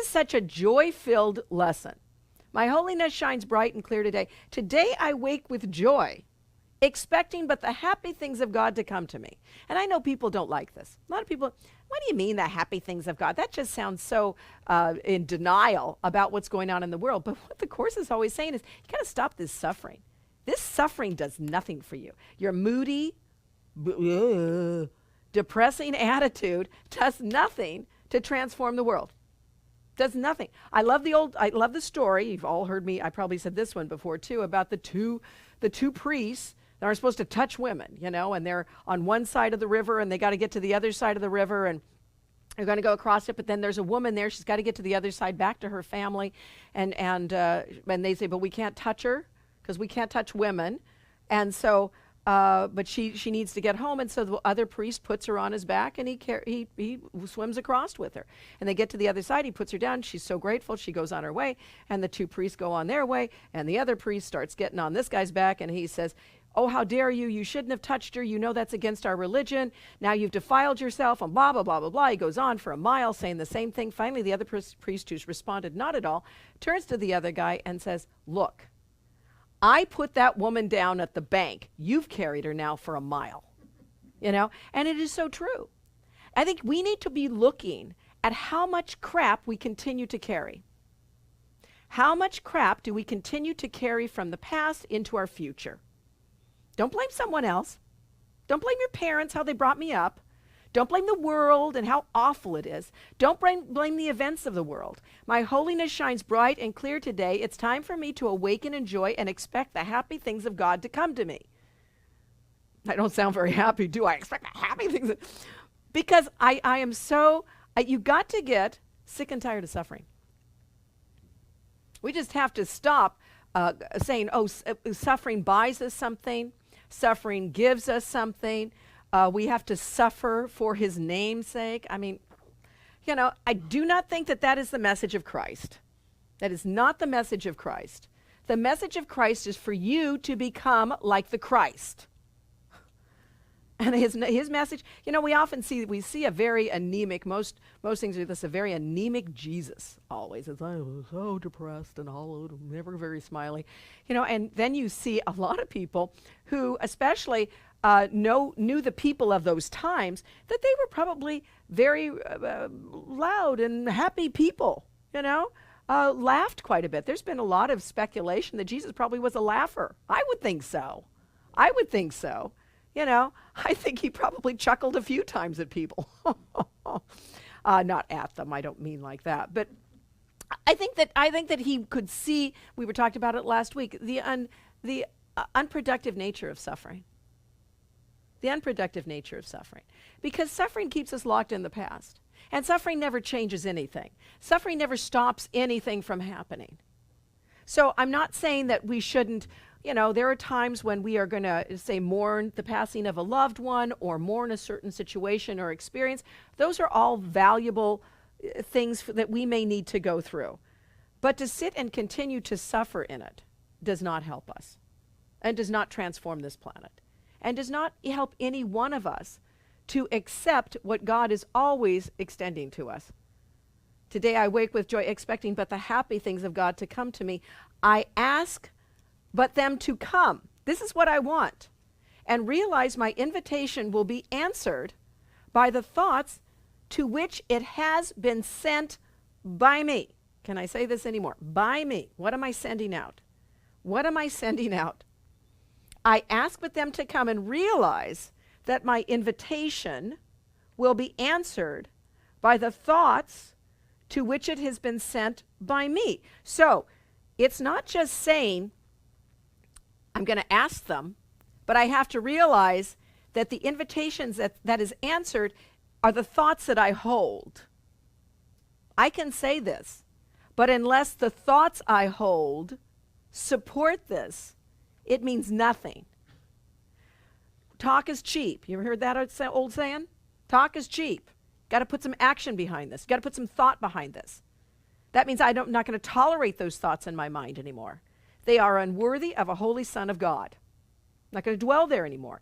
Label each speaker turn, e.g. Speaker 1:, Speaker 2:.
Speaker 1: is such a joy-filled lesson. My holiness shines bright and clear today. Today I wake with joy, expecting but the happy things of God to come to me. And I know people don't like this. A lot of people, what do you mean the happy things of God? That just sounds so in denial about what's going on in the world. But what the Course is always saying is, you got to stop this suffering. This suffering does nothing for you. Your moody, depressing attitude does nothing to transform the world. Does nothing. I love the story. You've all heard me, I probably said this one before too, about the two priests that are supposed to touch women, you know, and they're on one side of the river and they got to get to the other side of the river and they're going to go across it, but then there's a woman there. She's got to get to the other side back to her family. And they say, but we can't touch her because we can't touch women. And so, but she needs to get home. And so the other priest puts her on his back and he swims across with her. And they get to the other side. He puts her down. She's so grateful. She goes on her way. And the two priests go on their way. And the other priest starts getting on this guy's back. And he says, oh, how dare you? You shouldn't have touched her. You know that's against our religion. Now you've defiled yourself and blah, blah, blah, blah, blah. He goes on for a mile saying the same thing. Finally, the other priest who's responded not at all turns to the other guy and says, look, I put that woman down at the bank. You've carried her now for a mile. You know? And it is so true. I think we need to be looking at how much crap we continue to carry. How much crap do we continue to carry from the past into our future? Don't blame someone else. Don't blame your parents, how they brought me up. Don't blame the world and how awful it is. Don't blame the events of the world. My holiness shines bright and clear today. It's time for me to awaken in joy and expect the happy things of God to come to me. I don't sound very happy, do I? Expect the happy things. Because I am so, you got to get sick and tired of suffering. We just have to stop saying, oh, suffering buys us something. Suffering gives us something. We have to suffer for his name's sake. I mean, you know, I do not think that that is the message of Christ. That is not the message of Christ. The message of Christ is for you to become like the Christ. And his message, you know, we see a very anemic, most things with this, a very anemic Jesus always. It's, I was so depressed and hollow, never very smiley. You know, and then you see a lot of people who especially knew the people of those times, that they were probably very loud and happy people, you know, laughed quite a bit. There's been a lot of speculation that Jesus probably was a laugher. I would think so. You know, I think he probably chuckled a few times at people. Not at them, I don't mean like that. But I think that he could see, we were talking about it last week, the unproductive nature of suffering. The unproductive nature of suffering. Because suffering keeps us locked in the past. And suffering never changes anything. Suffering never stops anything from happening. So I'm not saying that we shouldn't, you know, there are times when we are going to, say, mourn the passing of a loved one or mourn a certain situation or experience. Those are all valuable things that we may need to go through. But to sit and continue to suffer in it does not help us and does not transform this planet and does not help any one of us to accept what God is always extending to us. Today I wake with joy, expecting but the happy things of God to come to me. I ask but them to come. This is what I want. And realize my invitation will be answered by the thoughts to which it has been sent by me. Can I say this anymore? By me. What am I sending out? What am I sending out? I ask but them to come and realize that my invitation will be answered by the thoughts to which it has been sent by me. So it's not just saying, I'm going to ask them, but I have to realize that the invitations that is answered are the thoughts that I hold. I can say this, but unless the thoughts I hold support this, it means nothing. Talk is cheap. You ever heard that old saying? Talk is cheap. Got to put some action behind this. Got to put some thought behind this. That means I'm not going to tolerate those thoughts in my mind anymore. They are unworthy of a holy Son of God. I'm not going to dwell there anymore.